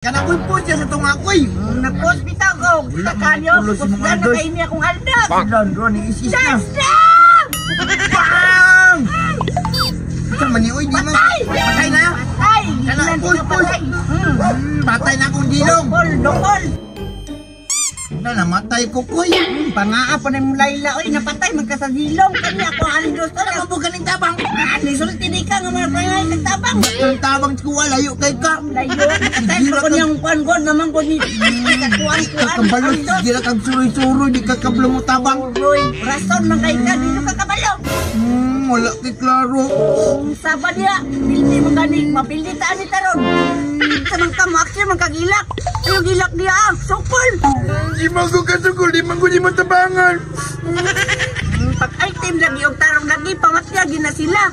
Kana ko'y post sa itong ako'y. Na-post bitaw ko. Sa kanyo, postgan na kayo niya akong haldag. Landro, ni-isis na. Dasdam! Bang! Ito man ni, oy, di mo. Patay na. Patay! Kana, post. Patay na akong dilong. Dokol! Na namatay ko ko'y. Pangaa pa na yung layla. Oy, napatay, magkasadilong. Kanya ako aldos. Ano mo ganing tabang? Nisulti di ka nga mga pangay nagtabang. Ang tabang ko, layo kay ka. Layo, nakatay ko niyang kuwan-kuwan naman ko ni kakuan-kuan. Kabalo, gira kang suroy-suroy, di ka kablo mo tabang. Roy, rason man kay ka, dito ka kabalo. Wala kay klaro. Saba niya, pildi mo ganing, mapildi taan ni Taron. Samang ka mo, aksyon man kagilak. Ayaw gilak niya, sukol. Di mo ko kasukol, di mo ko di mo tabangan. Pag-item lagi o tarong lagi, pamatya, gina sila.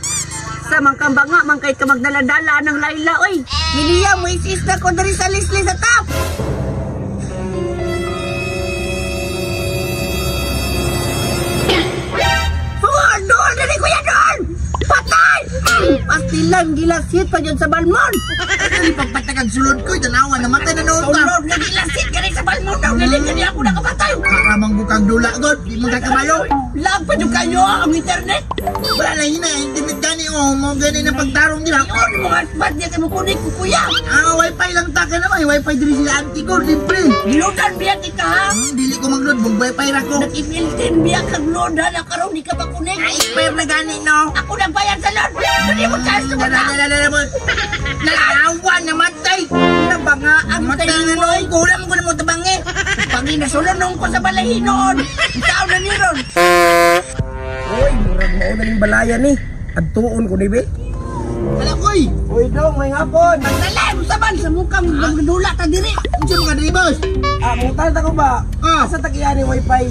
Samang kang banga, man kay ka magdaladala ng layla, oy. Hiniya mo isis na ko dari sa lisli sa top. Doon, dali ko yan doon! Patay! Pastilang gilasit pa dyan sa balmon. Dali pagpatagan sulod ko, itanawa, namatay na noon ka. Tulog na gilasit ka rin sa balmon daw. Dali ka niya ako nakapatay. Maramang bukang dula, God. Di mo kakabalo. Lag pa nyo kayo ang internet. Wala na yun na, intimate gani, oh. Mo gani na pagtarong nila. Yun, mga aspat niya kayo kunik ko kuya. Wifi lang taka naman. Wifi diri sila auntie ko, libre. Nilodan biya kita ha. Dili ko mag-load, mag-wifi ra ko. Nag-email din biya kag load ha. Nakaroon di ka pa kunik. Expire na gani, no? Ako nagbayad sa load. Dali mo tayo sa mata. Nalawan, namatay. Nabanga ang Matay tayo na mo. noon ko, wala mo ko na mo tabangi. Pag inasulunong ko sa balahinon. Ikaw na niron. Uy, murag mauna ning balaya ni. Adtuon ko ni be. Wala ko'y. Uy dong, may ngapon. Magdalay mo saban sa mukhang magdula ta diri. Ano mga diri, boss? Mutan ta ko ba? Ah. Asa ta kaya ni wifi?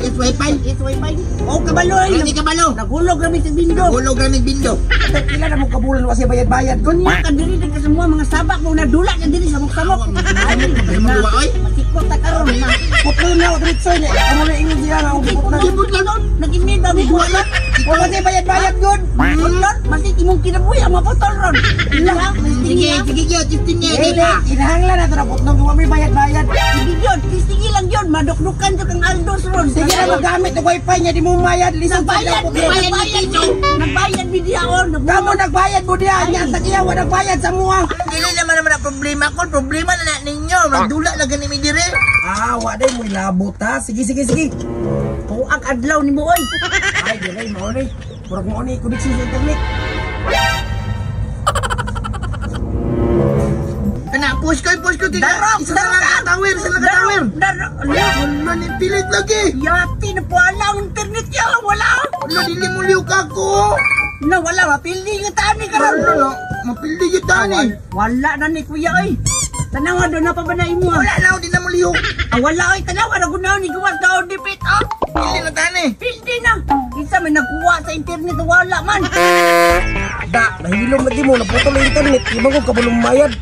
It's wifi. It's wifi. Oh, kabaloy. Hindi ka balo. Nagulog kami sa bindo. Hulog lang ng bindo. Ate pila na mo kabulan wa siya bayad-bayad kun. Kunya ka diri ka semua mga sabak mo na dula ka diri sa muksamok. Ay, magawa, oy. Masikot ta karon na. Putlo na ako diretso niya. Amo na ingon siya nga ug putlo. Ibot lang nun. Nag-email kami wala. Wala siya bayad-bayad gud. Putol, masik imong kinabuhi ang mga putol ron. Ila, Sige, sige, testing niya. Dili, inahanglan na to na putlo wa may bayad-bayad. sige yun, sige lang yun, madukdukan ka kang Aldos ron. Sige na magamit og wifi niya di mo mayad lisod sa Nagbayad, putlo. nagbayad bidiya o. Kamo nagbayad mo diha nya sa kiya wa nagbayad sa muha. Dili naman ang problema ko. Problema na ninyo. Magdula lang gani mi dire. Wa day mo labot ha. Sige. O ang adlaw ni mo oy. Ay, dili mo ni. Murag mo ni connection sa internet. Kana push ko. Darok, Isa na nakatawir. Darok. Wala ni pilit lagi. Yati na po ala ang internet niya, wala. Wala dili mo liw ka ko. Na wala, mapildi nga tani ka ron. Wala no. Mapildi yun tani. Wala na ni kuya oy. Tanawa doon na pa ba na imo? Wala na di na mo liw. Wala oy, tanawa na gunaw ni gawas daw dipit ah. Pili na tani. Pildi na. Isa may nagkuha sa internet, wala man. Da, nahilom lagi mo, naputol ang internet. Ibang ko kabulong mayad.